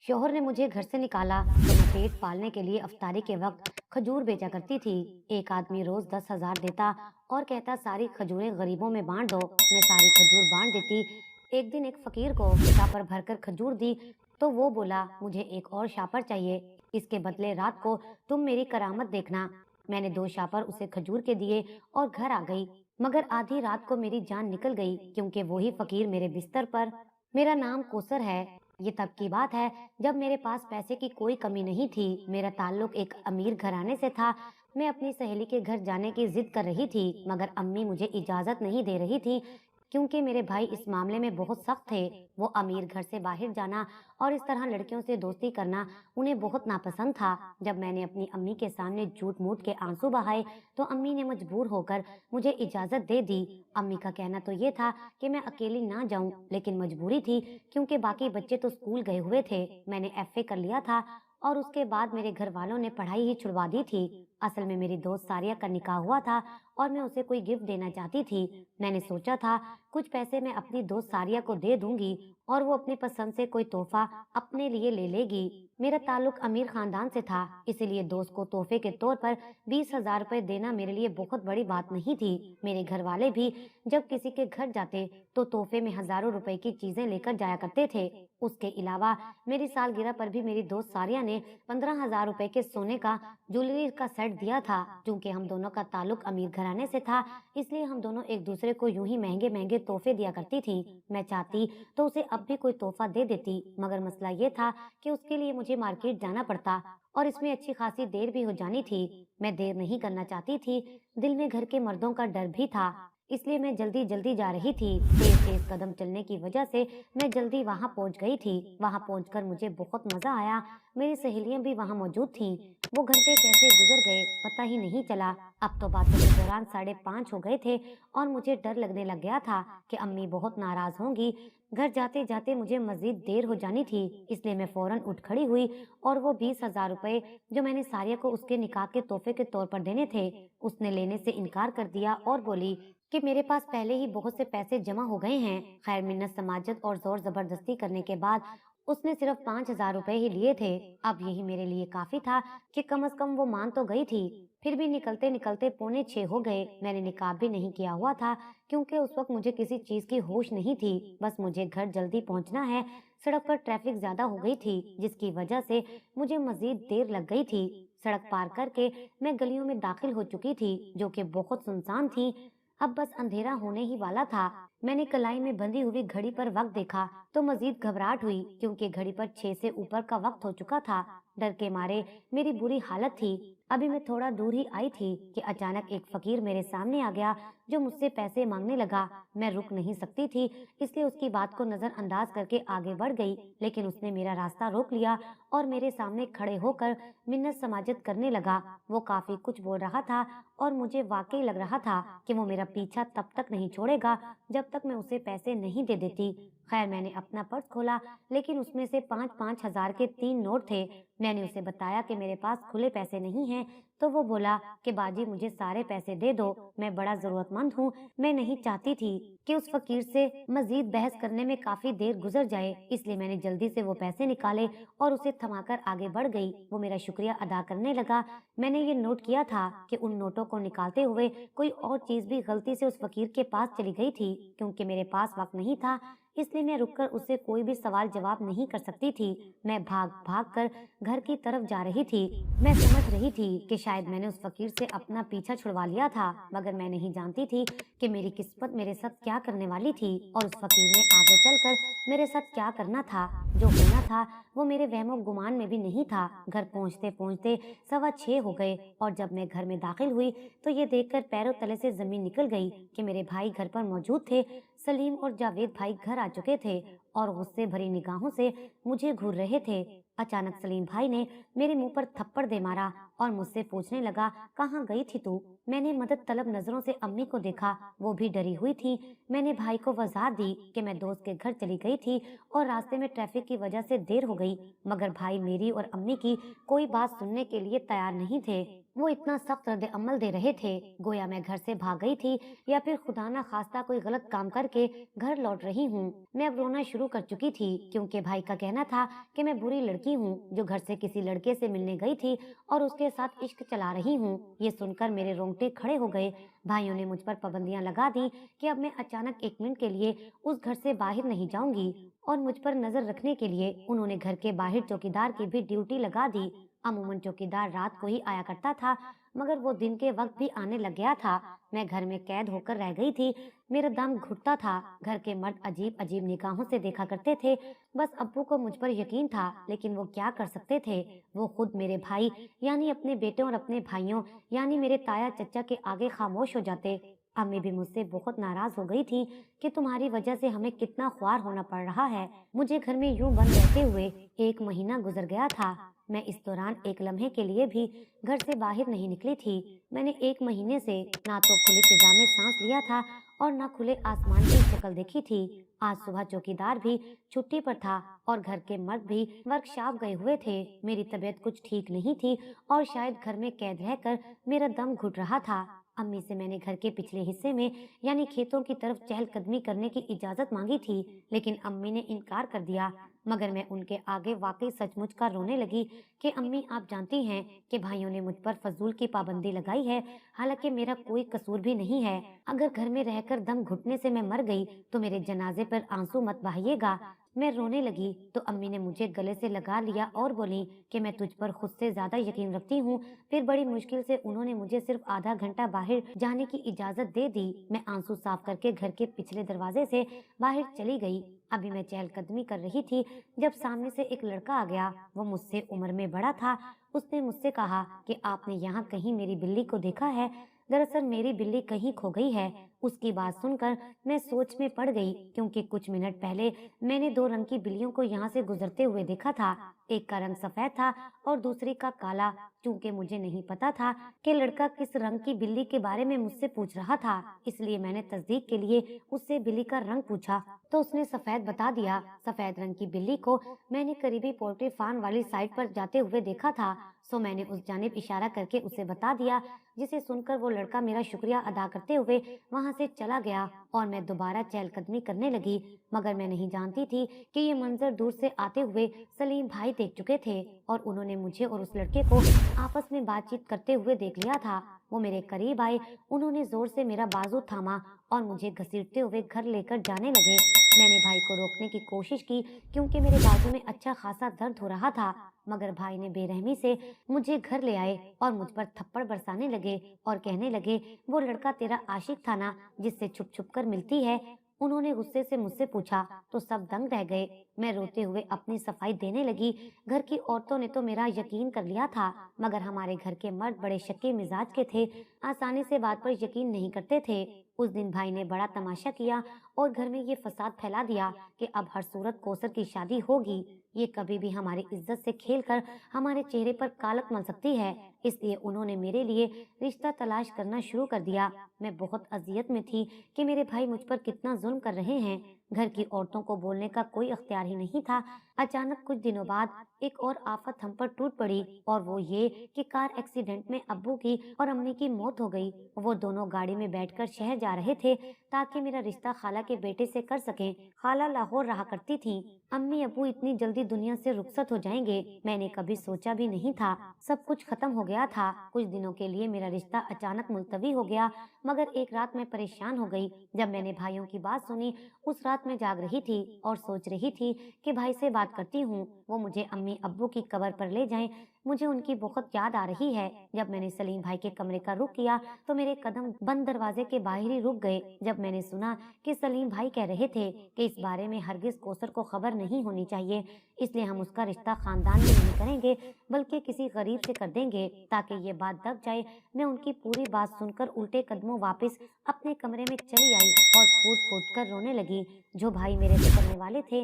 शौहर ने मुझे घर से निकाला तो मैं पेट पालने के लिए अफ्तारी के वक्त खजूर बेचा करती थी। एक आदमी रोज 10,000 देता और कहता सारी खजूरें गरीबों में बांट दो। मैं सारी खजूर बांट देती। एक दिन एक फकीर को शापर भरकर खजूर दी तो वो बोला मुझे एक और शापर चाहिए, इसके बदले रात को तुम मेरी करामत देखना। मैंने 2 शापर उसे खजूर के दिए और घर आ गई, मगर आधी रात को मेरी जान निकल गई क्योंकि वही फकीर मेरे बिस्तर पर। मेरा नाम कोसर है। ये तब की बात है जब मेरे पास पैसे की कोई कमी नहीं थी। मेरा ताल्लुक एक अमीर घराने से था। मैं अपनी सहेली के घर जाने की जिद कर रही थी, मगर अम्मी मुझे इजाजत नहीं दे रही थी क्योंकि मेरे भाई इस मामले में बहुत सख्त थे। वो अमीर घर से बाहर जाना और इस तरह लड़कियों से दोस्ती करना उन्हें बहुत नापसंद था। जब मैंने अपनी अम्मी के सामने झूठ मूठ के आंसू बहाए तो अम्मी ने मजबूर होकर मुझे इजाजत दे दी। अम्मी का कहना तो ये था कि मैं अकेली ना जाऊं, लेकिन मजबूरी थी क्योंकि बाकी बच्चे तो स्कूल गए हुए थे। मैंने एफए कर लिया था और उसके बाद मेरे घर वालों ने पढ़ाई ही छुड़वा दी थी। असल में मेरी दोस्त सारिया का निकाह हुआ था और मैं उसे कोई गिफ्ट देना चाहती थी। मैंने सोचा था कुछ पैसे मैं अपनी दोस्त सारिया को दे दूंगी और वो अपनी पसंद से कोई तोहफा अपने लिए ले लेगी। मेरा ताल्लुक अमीर खानदान से था, इसीलिए दोस्त को तोहफे के तौर पर 20,000 रुपए देना मेरे लिए बहुत बड़ी बात नहीं थी। मेरे घर वाले भी जब किसी के घर जाते तो तोहफे में हजारों रुपए की चीजें लेकर जाया करते थे। उसके अलावा मेरी सालगिरह पर भी मेरी दोस्त सारिया ने 15,000 रुपए के सोने का ज्वेलरी का सेट दिया था। चूंकि हम दोनों का ताल्लुक अमीर घराने से था, इसलिए हम दोनों एक दूसरे को यूं ही महंगे महंगे तोहफे दिया करती थी। मैं चाहती तो उसे अब भी कोई तोहफा दे देती, मगर मसला ये था कि उसके लिए मुझे मार्केट जाना पड़ता और इसमें अच्छी खासी देर भी हो जानी थी। मैं देर नहीं करना चाहती थी। दिल में घर के मर्दों का डर भी था, इसलिए मैं जल्दी जल्दी जा रही थी। तेज तेज कदम चलने की वजह से मैं जल्दी वहां पहुंच गई थी। वहां पहुंचकर मुझे बहुत मजा आया। मेरी सहेलियां भी वहां मौजूद थीं। वो घंटे कैसे गुजर गए पता ही नहीं चला। अब तो बातों के दौरान 5:30 हो गए थे और मुझे डर लगने लग गया था कि अम्मी बहुत नाराज होंगी। घर जाते जाते मुझे मजीद देर हो जानी थी, इसलिए मैं फौरन उठ खड़ी हुई और वो 20,000 रुपए जो मैंने सारिया को उसके निकाह के तोहफे के तौर पर देने थे, उसने लेने से इनकार कर दिया और बोली कि मेरे पास पहले ही बहुत से पैसे जमा हो गए हैं। खैर मिन्नत समाजत और जोर जबरदस्ती करने के बाद उसने सिर्फ 5,000 रुपए ही लिए थे। अब यही मेरे लिए काफी था कि कम से कम वो मान तो गई थी। फिर भी निकलते निकलते 5:45 हो गए। मैंने निकाह भी नहीं किया हुआ था क्योंकि उस वक्त मुझे किसी चीज की होश नहीं थी। बस मुझे घर जल्दी पहुंचना है। सड़क पर ट्रैफिक ज्यादा हो गई थी, जिसकी वजह से मुझे मजीद देर लग गई थी। सड़क पार करके मैं गलियों में दाखिल हो चुकी थी जो कि बहुत सुनसान थी। अब बस अंधेरा होने ही वाला था। मैंने कलाई में बंधी हुई घड़ी पर वक्त देखा तो मजीद घबराहट हुई क्योंकि घड़ी पर 6 से ऊपर का वक्त हो चुका था। डर के मारे मेरी बुरी हालत थी। अभी मैं थोड़ा दूर ही आई थी कि अचानक एक फकीर मेरे सामने आ गया जो मुझसे पैसे मांगने लगा। मैं रुक नहीं सकती थी, इसलिए उसकी बात को नजरअंदाज करके आगे बढ़ गई, लेकिन उसने मेरा रास्ता रोक लिया और मेरे सामने खड़े होकर मिन्नत समाजत करने लगा। वो काफी कुछ बोल रहा था और मुझे वाकई लग रहा था कि वो मेरा पीछा तब तक नहीं छोड़ेगा जब तक मैं उसे पैसे नहीं दे देती। खैर मैंने अपना पर्स खोला, लेकिन उसमें से 5-5 हजार के 3 नोट थे। मैंने उसे बताया कि मेरे पास खुले पैसे नहीं हैं, तो वो बोला कि बाजी मुझे सारे पैसे दे दो, मैं बड़ा जरूरतमंद हूँ। मैं नहीं चाहती थी कि उस फकीर से मजीद बहस करने में काफी देर गुजर जाए, इसलिए मैंने जल्दी से वो पैसे निकाले और उसे थमाकर आगे बढ़ गई। वो मेरा शुक्रिया अदा करने लगा। मैंने ये नोट किया था कि उन नोटों को निकालते हुए कोई और चीज भी गलती से उस फकीर के पास चली गई थी। क्योंकि मेरे पास वक्त नहीं था, इसलिए मैं रुककर उससे कोई भी सवाल जवाब नहीं कर सकती थी। मैं भाग भाग कर घर की तरफ जा रही थी। मैं समझ रही थी कि शायद मैंने उस फकीर से अपना पीछा छुड़वा लिया था, मगर मैं नहीं जानती थी कि मेरी किस्मत मेरे साथ क्या करने वाली थी और उस फकीर ने आगे चलकर मेरे साथ क्या करना था। जो होना था वो मेरे वहमो गुमान में भी नहीं था। घर पहुंचते पहुंचते 6:15 हो गए और जब मैं घर में दाखिल हुई तो ये देखकर पैरों तले से जमीन निकल गई कि मेरे भाई घर पर मौजूद थे। सलीम और जावेद भाई घर आ चुके थे और गुस्से भरी निगाहों से मुझे घूर रहे थे। अचानक सलीम भाई ने मेरे मुंह पर थप्पड़ दे मारा और मुझसे पूछने लगा, कहाँ गई थी तू? मैंने मदद तलब नजरों से अम्मी को देखा, वो भी डरी हुई थी। मैंने भाई को वजाहत दी कि मैं दोस्त के घर चली गई थी और रास्ते में ट्रैफिक की वजह से देर हो गई, मगर भाई मेरी और अम्मी की कोई बात सुनने के लिए तैयार नहीं थे। वो इतना सख्त रद्द अमल दे रहे थे, गोया मैं घर से भाग गई थी या फिर खुदा ना खास्ता कोई गलत काम करके घर लौट रही हूँ। मैं अब रोना शुरू कर चुकी थी क्योंकि भाई का कहना था कि मैं बुरी लड़की हूँ जो घर से किसी लड़के से मिलने गई थी और उसके साथ इश्क चला रही हूँ। ये सुनकर मेरे रोंगटे खड़े हो गए। भाइयों ने मुझ पर पाबंदियां लगा दी कि अब मैं अचानक एक मिनट के लिए उस घर से बाहर नहीं जाऊंगी और मुझ पर नजर रखने के लिए उन्होंने घर के बाहर चौकीदार की भी ड्यूटी लगा दी। अमूमन चौकीदार रात को ही आया करता था, मगर वो दिन के वक्त भी आने लग गया था। मैं घर में कैद होकर रह गई थी। मेरा दम घुटता था। घर के मर्द अजीब अजीब निगाहों से देखा करते थे। बस अब्बू को मुझ पर यकीन था, लेकिन वो क्या कर सकते थे। वो खुद मेरे भाई यानी अपने बेटे और अपने भाइयों यानी मेरे ताया चचा के आगे खामोश हो जाते। अम्मी भी मुझसे बहुत नाराज हो गई थी कि तुम्हारी वजह से हमें कितना ख्वार होना पड़ रहा है। मुझे घर में यूं बंद रहते हुए 1 महीना गुजर गया था। मैं इस दौरान एक लम्हे के लिए भी घर से बाहर नहीं निकली थी। मैंने 1 महीने से ना तो खुली फिजा में सांस लिया था और ना खुले आसमान की शक्ल देखी थी। आज सुबह चौकीदार भी छुट्टी पर था और घर के मर्द भी वर्कशॉप गए हुए थे। मेरी तबीयत कुछ ठीक नहीं थी और शायद घर में कैद रहकर मेरा दम घुट रहा था। अम्मी से मैंने घर के पिछले हिस्से में यानी खेतों की तरफ चहलकदमी करने की इजाजत मांगी थी, लेकिन अम्मी ने इनकार कर दिया। मगर मैं उनके आगे वाकई सचमुच का रोने लगी कि अम्मी, आप जानती हैं कि भाइयों ने मुझ पर फजूल की पाबंदी लगाई है, हालांकि मेरा कोई कसूर भी नहीं है। अगर घर में रहकर दम घुटने से मैं मर गई तो मेरे जनाजे पर आंसू मत बहाइएगा। मैं रोने लगी तो अम्मी ने मुझे गले से लगा लिया और बोली कि मैं तुझ पर खुद से ज्यादा यकीन रखती हूँ। फिर बड़ी मुश्किल से उन्होंने मुझे सिर्फ आधा घंटा बाहर जाने की इजाजत दे दी। मैं आंसू साफ करके घर के पिछले दरवाजे से बाहर चली गई। अभी मैं चहलकदमी कर रही थी जब सामने से एक लड़का आ गया। वो मुझसे उम्र में बड़ा था। उसने मुझसे कहा कि आपने यहाँ कहीं मेरी बिल्ली को देखा है? दरअसल मेरी बिल्ली कहीं खो गई है। उसकी बात सुनकर मैं सोच में पड़ गई, क्योंकि कुछ मिनट पहले मैंने 2 रंग की बिल्लियों को यहाँ से गुजरते हुए देखा था। एक का रंग सफेद था और दूसरी का काला। चूंकि मुझे नहीं पता था कि लड़का किस रंग की बिल्ली के बारे में मुझसे पूछ रहा था, इसलिए मैंने तस्दीक के लिए उससे बिल्ली का रंग पूछा तो उसने सफेद बता दिया। सफेद रंग की बिल्ली को मैंने करीबी पोल्ट्री फार्म वाली साइड पर जाते हुए देखा था, सो मैंने उस जानिब इशारा करके उसे बता दिया, जिसे सुनकर वो लड़का मेरा शुक्रिया अदा करते हुए वहां से चला गया और मैं दोबारा चहलकदमी करने लगी। मगर मैं नहीं जानती थी कि ये मंजर दूर से आते हुए सलीम भाई देख चुके थे और उन्होंने मुझे और उस लड़के को आपस में बातचीत करते हुए देख लिया था। वो मेरे करीब आए, उन्होंने जोर से मेरा बाजू थामा और मुझे घसीटते हुए घर लेकर जाने लगे। मैंने भाई को रोकने की कोशिश की क्योंकि मेरे बाजू में अच्छा खासा दर्द हो रहा था, मगर भाई ने बेरहमी से मुझे घर ले आए और मुझ पर थप्पड़ बरसाने लगे और कहने लगे, वो लड़का तेरा आशिक था ना, जिससे छुप छुप कर मिलती है? उन्होंने गुस्से से मुझसे पूछा तो सब दंग रह गए। मैं रोते हुए अपनी सफाई देने लगी। घर की औरतों ने तो मेरा यकीन कर लिया था, मगर हमारे घर के मर्द बड़े शक्की मिजाज के थे, आसानी से बात पर यकीन नहीं करते थे। उस दिन भाई ने बड़ा तमाशा किया और घर में ये फसाद फैला दिया कि अब हर सूरत कौसर की शादी होगी। ये कभी भी हमारी इज्जत से खेलकर हमारे चेहरे पर कालक मल सकती है, इसलिए उन्होंने मेरे लिए रिश्ता तलाश करना शुरू कर दिया। मैं बहुत अजियत में थी कि मेरे भाई मुझ पर कितना जुल्म कर रहे हैं। घर की औरतों को बोलने का कोई अख्तियार ही नहीं था। अचानक कुछ दिनों बाद एक और आफत हम पर टूट पड़ी, और वो ये कि कार एक्सीडेंट में अब्बू की और अम्मी की मौत हो गई। वो दोनों गाड़ी में बैठकर शहर जा रहे थे ताकि मेरा रिश्ता खाला के बेटे से कर सकें। खाला लाहौर रहा करती थी। अम्मी अब्बू इतनी जल्दी दुनिया से रुखसत हो जाएंगे, मैंने कभी सोचा भी नहीं था। सब कुछ खत्म हो गया था। कुछ दिनों के लिए मेरा रिश्ता अचानक मुलतवी हो गया, मगर एक रात मैं परेशान हो गई। जब मैंने भाइयों की बात सुनी, उस रात मैं जाग रही थी और सोच रही थी कि भाई से बात करती हूँ, वो मुझे अम्मी अब्बू की कब्र पर ले जाएं। मुझे उनकी बहुत याद आ रही है। जब मैंने सलीम भाई के कमरे का रुख किया तो मेरे कदम बंद दरवाजे के बाहर ही रुक गए। जब मैंने सुना कि सलीम भाई कह रहे थे कि इस बारे में हरगिज कौसर को खबर नहीं होनी चाहिए, इसलिए हम उसका रिश्ता खानदान में नहीं करेंगे बल्कि किसी गरीब से कर देंगे ताकि ये बात दब जाए। मैं उनकी पूरी बात सुनकर उल्टे कदमों वापस अपने कमरे में चली आई और फूट फूट कर रोने लगी। जो भाई मेरे से करने वाले थे